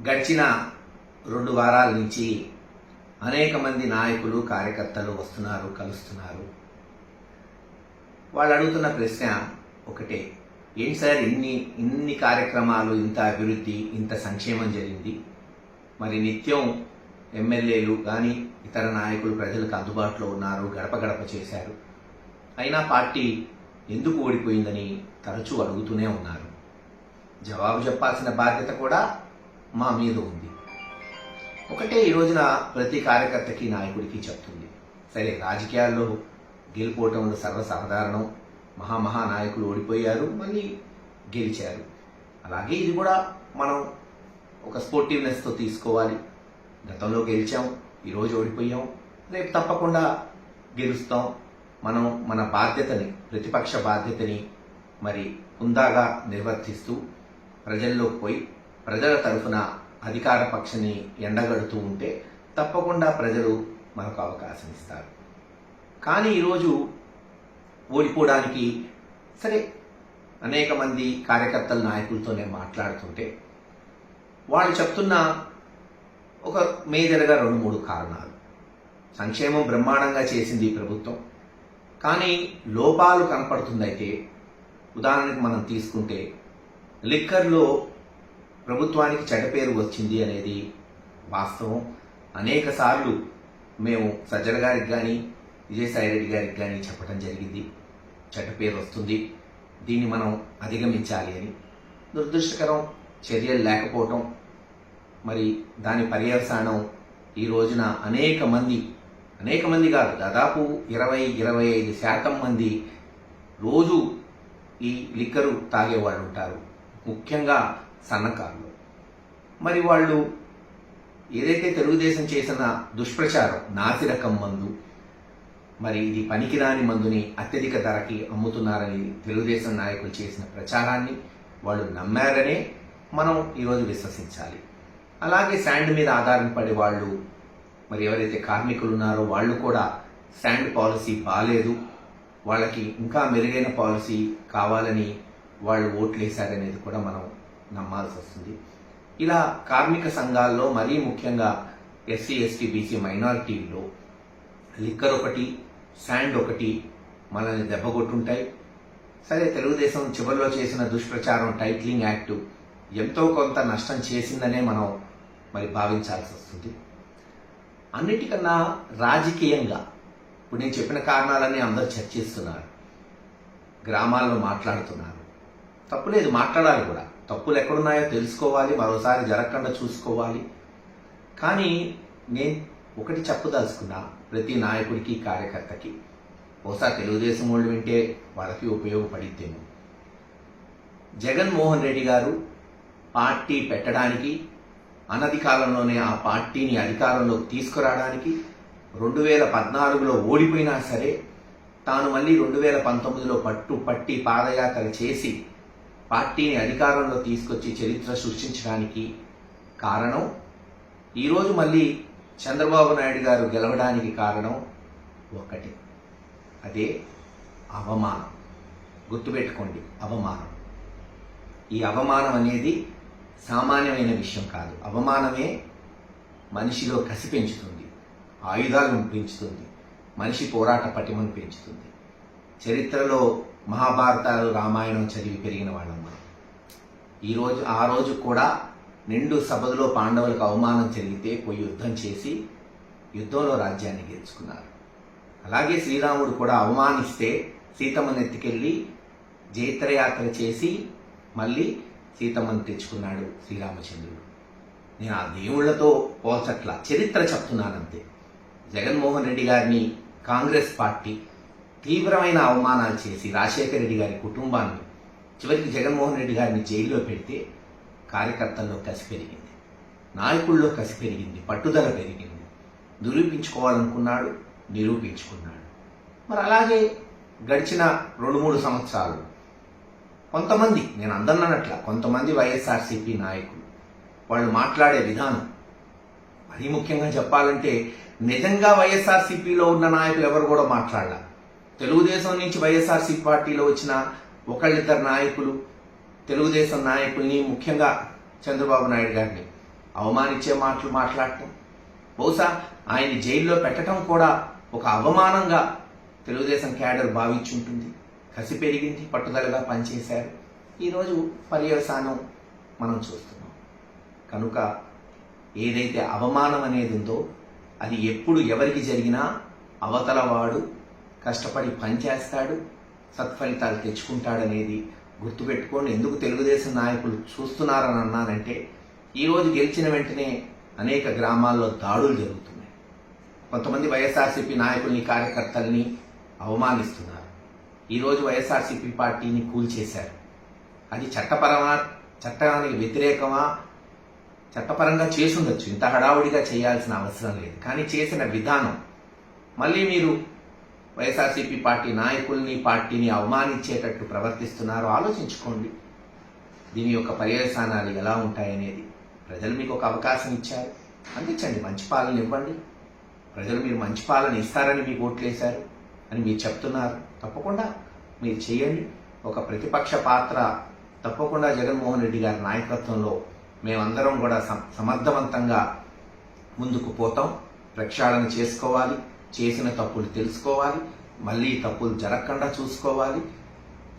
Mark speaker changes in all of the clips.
Speaker 1: గడిచిన 2 వారాల నుంచి అనేక మంది నాయకులు కార్యకర్తలు వస్తున్నారు, కలుస్తున్నారు. వాళ్ళు అడుగుతున్న ప్రశ్న ఒకటే, ఏంటి సార్ ఇన్ని కార్యక్రమాలు, ఇంత అభివృద్ధి, ఇంత సంక్షేమం జరిగింది, మరి నిత్యం ఎమ్మెల్యేలు కానీ ఇతర నాయకులు ప్రజలకు అందుబాటులో ఉన్నారు, గడప గడప చేశారు, అయినా పార్టీ ఎందుకు ఓడిపోయిందని తరచూ అడుగుతూనే ఉన్నారు. జవాబు చెప్పాల్సిన బాధ్యత కూడా మా మీద ఉంది. ఒకటే ఈ రోజున ప్రతి కార్యకర్తకి, నాయకుడికి చెప్తుంది, సరే రాజకీయాల్లో గెలిపోవటంలో సర్వసాధారణం, మహానాయకులు ఓడిపోయారు, మళ్ళీ గెలిచారు. అలాగే ఇది కూడా మనం ఒక స్పోర్టివ్నెస్తో తీసుకోవాలి. గతంలో గెలిచాం, ఈరోజు ఓడిపోయాం, రేపు తప్పకుండా గెలుస్తాం. మనం మన బాధ్యతని, ప్రతిపక్ష బాధ్యతని మరి హుందాగా నిర్వర్తిస్తూ ప్రజల్లోకి పోయి ప్రజల తరఫున అధికార పక్షాన్ని ఎండగడుతూ ఉంటే తప్పకుండా ప్రజలు మనకు అవకాశం ఇస్తారు. కానీ ఈరోజు ఓడిపోవడానికి సరే అనేక మంది కార్యకర్తల నాయకులతో నేను మాట్లాడుతుంటే వాళ్ళు చెప్తున్న ఒక మేజర్గా 2-3 కారణాలు. సంక్షేమం బ్రహ్మాండంగా చేసింది ఈ ప్రభుత్వం, కానీ లోపాలు కనపడుతుందైతే ఉదాహరణకు మనం తీసుకుంటే లిక్కర్లో ప్రభుత్వానికి చెడ్డ పేరు వచ్చింది అనేది వాస్తవం. అనేక సార్లు మేము సజ్జల గారికి కానీ విజయసాయి రెడ్డి గారికి కానీ చెప్పడం జరిగింది, చెడ్డ పేరు వస్తుంది, దీన్ని మనం అధిగమించాలి అని. దురదృష్టకరం, చర్యలు లేకపోవటం, మరి దాని పర్యవసానం ఈ రోజున అనేక మంది కాదు, దాదాపు 20-25% మంది రోజు ఈ లిక్కరు తాగేవాళ్ళు ఉంటారు, ముఖ్యంగా సన్నకారులు. మరి వాళ్ళు ఏదైతే తెలుగుదేశం చేసిన దుష్ప్రచారం, నాసిరకం మందు, మరి ఇది పనికిరాని మందుని అత్యధిక ధరకి అమ్ముతున్నారని తెలుగుదేశం నాయకులు చేసిన ప్రచారాన్ని వాళ్ళు నమ్మారనే మనం ఈరోజు విశ్వసించాలి. అలాగే శాండ్ మీద ఆధారపడే వాళ్ళు, మరి ఎవరైతే కార్మికులు ఉన్నారో వాళ్ళు కూడా శాండ్ పాలసీ బాలేదు, వాళ్ళకి ఇంకా మెరుగైన పాలసీ కావాలని వాళ్ళు ఓట్లు వేశారనేది కూడా మనం నమ్మాల్సి వస్తుంది. ఇలా కార్మిక సంఘాల్లో మరీ ముఖ్యంగా ఎస్సీ, ఎస్టీ, బీసీ మైనారిటీల్లో లిక్కర్ ఒకటి, శాండ్ ఒకటి మనల్ని దెబ్బకొట్టుంటాయి. సరే తెలుగుదేశం చివరిలో చేసిన దుష్ప్రచారం టైటిలింగ్ యాక్ట్ ఎంతో కొంత నష్టం చేసిందనే మనం మరి భావించాల్సి వస్తుంది. అన్నిటికన్నా రాజకీయంగా ఇప్పుడు నేను చెప్పిన కారణాలన్నీ అందరూ చర్చిస్తున్నారు, గ్రామాల్లో మాట్లాడుతున్నారు. తప్పులేదు, మాట్లాడాలి కూడా. తప్పులు ఎక్కడున్నాయో తెలుసుకోవాలి, మరోసారి జరగకుండా చూసుకోవాలి. కానీ నేను ఒకటి చెప్పదలుచుకున్నా, ప్రతి నాయకుడికి, కార్యకర్తకి, బహుశా తెలుగుదేశం వాళ్ళు వింటే వాళ్ళకి ఉపయోగపడిద్దేమో. జగన్మోహన్ రెడ్డి గారు పార్టీ పెట్టడానికి, అనతి కాలంలోనే ఆ పార్టీని అధికారంలోకి తీసుకురావడానికి 2014లో ఓడిపోయినా సరే తాను మళ్ళీ 2019లో పట్టి పాదయాత్ర చేసి పార్టీని అధికారంలో తీసుకొచ్చి చరిత్ర సృష్టించడానికి కారణం, ఈరోజు మళ్ళీ చంద్రబాబు నాయుడు గారు గెలవడానికి కారణం ఒక్కటి, అదే అవమానం. గుర్తుపెట్టుకోండి, అవమానం. ఈ అవమానం అనేది సామాన్యమైన విషయం కాదు. అవమానమే మనిషిలో కసి పెంచుతుంది, ఆయుధాలను పెంచుతుంది, మనిషి పోరాట పటిమను పెంచుతుంది. చరిత్రలో మహాభారతాలు, రామాయణం చదివి పెరిగిన వాళ్ళం మనం. ఆ రోజు కూడా నిండు సభలో పాండవులకు అవమానం జరిగితే పోయి యుద్ధం చేసి యుద్ధంలో రాజ్యాన్ని గెలుచుకున్నారు. అలాగే శ్రీరాముడు కూడా అవమానిస్తే సీతమ్మను ఎత్తుకెళ్ళి జైత్రయాత్ర చేసి మళ్ళీ సీతమ్మను తెచ్చుకున్నాడు శ్రీరామచంద్రుడు. నేను ఆ దేవుళ్లతో పోల్చట్లా, చరిత్ర చెప్తున్నానంతే. జగన్మోహన్ రెడ్డి గారిని కాంగ్రెస్ పార్టీ తీవ్రమైన అవమానాలు చేసి రాజశేఖర రెడ్డి గారి కుటుంబాన్ని, చివరికి జగన్మోహన్ రెడ్డి గారిని జైల్లో పెడితే కార్యకర్తల్లో కసి పెరిగింది, నాయకుల్లో కసి పెరిగింది, పట్టుదల పెరిగింది. నిరూపించుకోవాలనుకున్నాడు, నిరూపించుకున్నాడు. మరి అలాగే గడిచిన 2-3 సంవత్సరాలు కొంతమంది, నేను అందన్నట్ల కొంతమంది వైఎస్ఆర్సీపీ నాయకులు వాళ్ళు మాట్లాడే విధానం, మరీ ముఖ్యంగా చెప్పాలంటే నిజంగా వైఎస్ఆర్సీపీలో ఉన్న నాయకులు ఎవరు కూడా మాట్లాడాల. తెలుగుదేశం నుంచి వైఎస్ఆర్సీపీ పార్టీలో వచ్చిన ఒకళ్ళిద్దరు నాయకులు తెలుగుదేశం నాయకుల్ని, ముఖ్యంగా చంద్రబాబు నాయుడు గారిని అవమానించే మాటలు మాట్లాడటం, బహుశా ఆయన్ని జైల్లో పెట్టడం కూడా ఒక అవమానంగా తెలుగుదేశం క్యాడర్ భావించుంటుంది. కసి పెరిగింది, పట్టుదలగా పనిచేశారు. ఈరోజు పర్యవసానం మనం చూస్తున్నాం. కనుక ఏదైతే అవమానం అనేది ఉందో అది ఎప్పుడు ఎవరికి జరిగినా అవతల వాడు కష్టపడి పనిచేస్తాడు, సత్ఫలితాలు తెచ్చుకుంటాడనేది గుర్తుపెట్టుకోండి. ఎందుకు తెలుగుదేశం నాయకులు చూస్తున్నారని అన్నానంటే, ఈరోజు గెలిచిన వెంటనే అనేక గ్రామాల్లో దాడులు జరుగుతున్నాయి. కొంతమంది వైఎస్ఆర్సీపీ నాయకుల్ని, కార్యకర్తల్ని అవమానిస్తున్నారు. ఈరోజు వైఎస్ఆర్సీపీ పార్టీని కూల్చేశారు. అది చట్టానికి వ్యతిరేకమా? చట్టపరంగా చేసుండొచ్చు, ఇంత హడావుడిగా చేయాల్సిన అవసరం లేదు. కానీ చేసిన విధానం, మళ్ళీ మీరు వైఎస్ఆర్సీపీ పార్టీ నాయకుల్ని, పార్టీని అవమానించేటట్టు ప్రవర్తిస్తున్నారో ఆలోచించుకోండి. దీని యొక్క పర్యవసానాలు ఎలా ఉంటాయనేది ప్రజలు మీకు ఒక అవకాశం ఇచ్చారు, అందించండి, మంచి పాలన ఇవ్వండి. ప్రజలు మీరు మంచి పాలన ఇస్తారని మీకు ఓట్లేశారు అని మీరు చెప్తున్నారు. తప్పకుండా మీరు చేయండి. ఒక ప్రతిపక్ష పాత్ర తప్పకుండా జగన్మోహన్ రెడ్డి గారి నాయకత్వంలో మేమందరం కూడా సమర్థవంతంగా ముందుకు పోతాం. ప్రక్షాళన చేసుకోవాలి, చేసిన తప్పులు తెలుసుకోవాలి, మళ్ళీ తప్పులు జరగకుండా చూసుకోవాలి.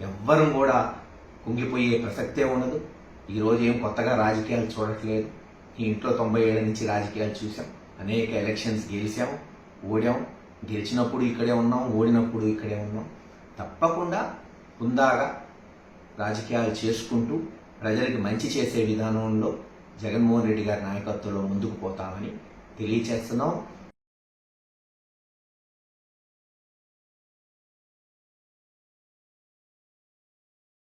Speaker 1: ఎవ్వరూ కూడా కుంగిపోయే ప్రసక్తే ఉండదు. ఈరోజు ఏం కొత్తగా రాజకీయాలు చూడట్లేదు. ఈ ఇంట్లో 90 ఏళ్ల నుంచి రాజకీయాలు చూసాం. అనేక ఎలక్షన్స్ గెలిచాం, ఓడాం. గెలిచినప్పుడు ఇక్కడే ఉన్నాం, ఓడినప్పుడు ఇక్కడే ఉన్నాం. తప్పకుండా హుందాగా రాజకీయాలు చేసుకుంటూ ప్రజలకు మంచి చేసే విధానంలో జగన్మోహన్ రెడ్డి గారి నాయకత్వంలో ముందుకు పోతామని తెలియచేస్తున్నాం.